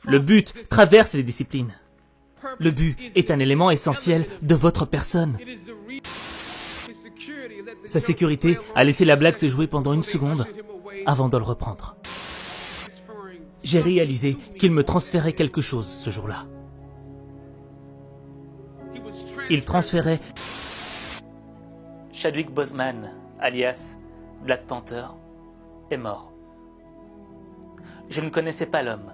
Le but traverse les disciplines. Le but est un élément essentiel de votre personne. Sa sécurité a laissé la blague se jouer pendant une seconde avant de le reprendre. J'ai réalisé qu'il me transférait quelque chose ce jour-là. Il transférait Chadwick Boseman, alias Black Panther, est mort. Je ne connaissais pas l'homme,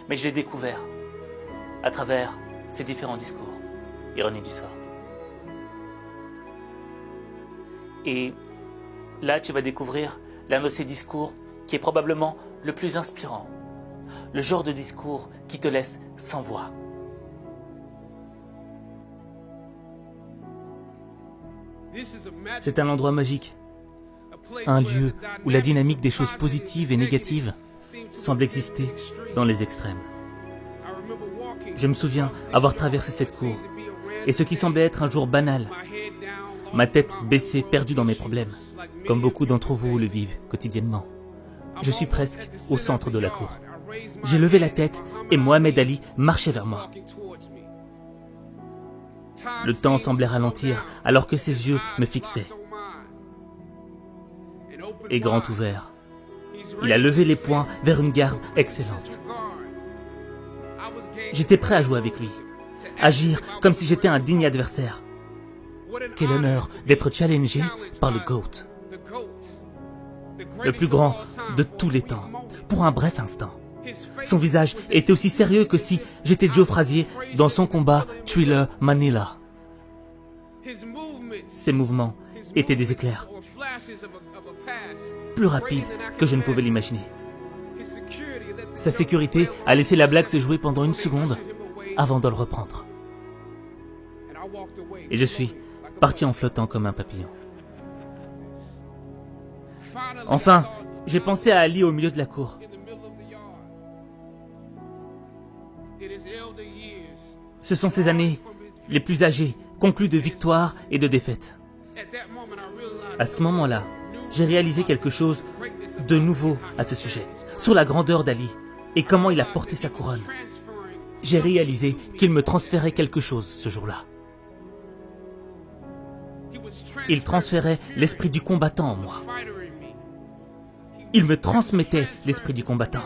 mais je l'ai découvert à travers ses différents discours. Ironie du sort. Et là, tu vas découvrir l'un de ces discours qui est probablement le plus inspirant. Le genre de discours qui te laisse sans voix. C'est un endroit magique. Un lieu où la dynamique des choses positives et négatives semble exister dans les extrêmes. Je me souviens avoir traversé cette cour, et ce qui semblait être un jour banal, ma tête baissée, perdue dans mes problèmes, comme beaucoup d'entre vous le vivent quotidiennement. Je suis presque au centre de la cour. J'ai levé la tête et Mohamed Ali marchait vers moi. Le temps semblait ralentir alors que ses yeux me fixaient. Et grand ouvert, il a levé les poings vers une garde excellente. J'étais prêt à jouer avec lui, agir comme si j'étais un digne adversaire. Quel honneur d'être challengé par le GOAT, le plus grand de tous les temps, pour un bref instant. Son visage était aussi sérieux que si j'étais Joe Frazier dans son combat Thriller Manila. Ses mouvements étaient des éclairs, plus rapides que je ne pouvais l'imaginer. Sa sécurité a laissé la blague se jouer pendant une seconde avant de le reprendre. Et je suis parti en flottant comme un papillon. Enfin, j'ai pensé à Ali au milieu de la cour. Ce sont ces années les plus âgées, conclues de victoires et de défaites. À ce moment-là, j'ai réalisé quelque chose de nouveau à ce sujet, sur la grandeur d'Ali et comment il a porté sa couronne. J'ai réalisé qu'il me transférait quelque chose ce jour-là. Il transférait l'esprit du combattant en moi. Il me transmettait l'esprit du combattant.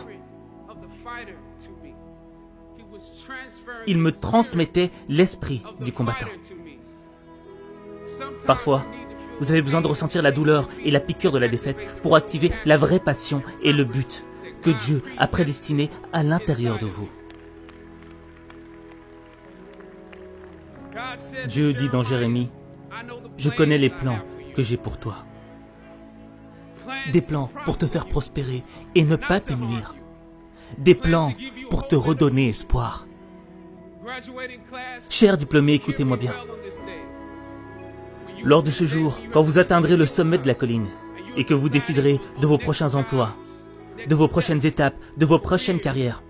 Il me transmettait l'esprit du combattant. Parfois, vous avez besoin de ressentir la douleur et la piqûre de la défaite pour activer la vraie passion et le but que Dieu a prédestiné à l'intérieur de vous. Dieu dit dans Jérémie, « Je connais les plans que j'ai pour toi. » Des plans pour te faire prospérer et ne pas te nuire. Des plans pour te redonner espoir. Chers diplômés, écoutez-moi bien. Lors de ce jour, quand vous atteindrez le sommet de la colline et que vous déciderez de vos prochains emplois, de vos prochaines étapes, de vos prochaines carrières,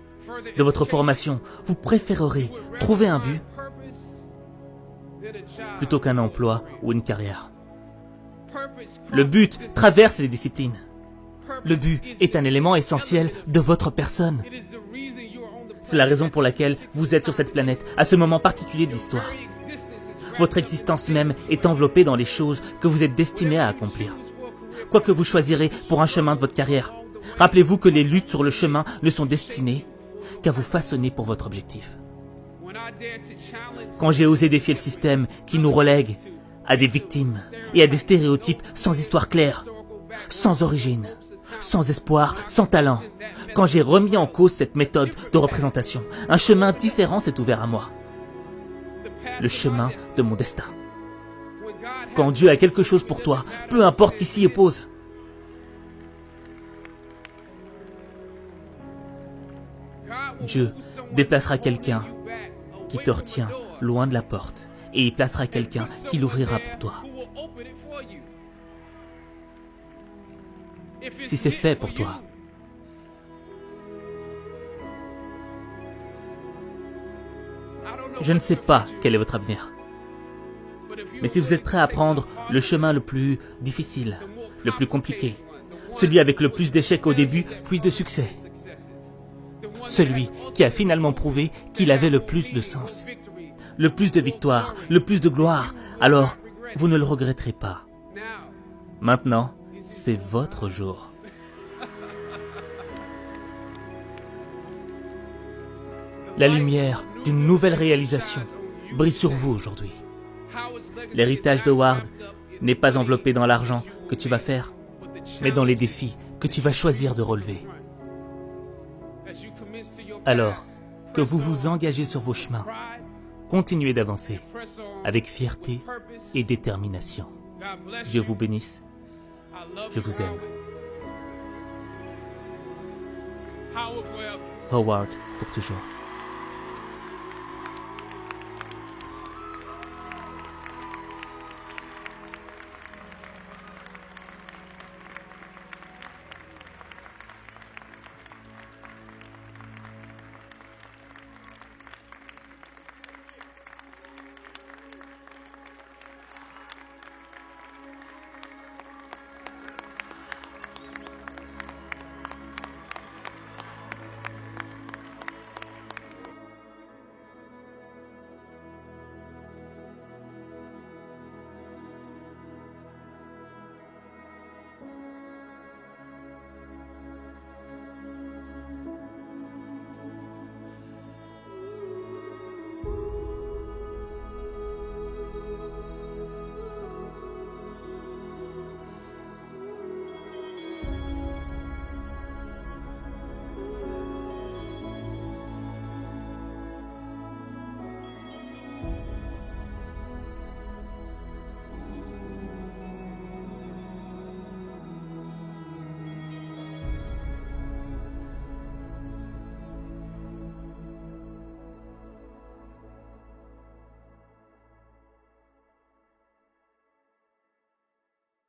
de votre formation, vous préférerez trouver un but plutôt qu'un emploi ou une carrière. Le but traverse les disciplines. Le but est un élément essentiel de votre personne. C'est la raison pour laquelle vous êtes sur cette planète, à ce moment particulier de l'histoire. Votre existence même est enveloppée dans les choses que vous êtes destiné à accomplir. Quoi que vous choisirez pour un chemin de votre carrière, rappelez-vous que les luttes sur le chemin ne sont destinées qu'à vous façonner pour votre objectif. Quand j'ai osé défier le système qui nous relègue à des victimes et à des stéréotypes sans histoire claire, sans origine, sans espoir, sans talent, quand j'ai remis en cause cette méthode de représentation, un chemin différent s'est ouvert à moi. Le chemin de mon destin. Quand Dieu a quelque chose pour toi, peu importe qui s'y oppose. Dieu déplacera quelqu'un qui te retient loin de la porte et il placera quelqu'un qui l'ouvrira pour toi. Si c'est fait pour toi, je ne sais pas quel est votre avenir. Mais si vous êtes prêt à prendre le chemin le plus difficile, le plus compliqué, celui avec le plus d'échecs au début, puis de succès, celui qui a finalement prouvé qu'il avait le plus de sens, le plus de victoires, le plus de gloire. Alors, vous ne le regretterez pas. Maintenant, c'est votre jour. La lumière d'une nouvelle réalisation brille sur vous aujourd'hui. L'héritage d'Howard n'est pas enveloppé dans l'argent que tu vas faire, mais dans les défis que tu vas choisir de relever. Alors que vous vous engagez sur vos chemins, continuez d'avancer avec fierté et détermination. Dieu vous bénisse. Je vous aime. Howard pour toujours.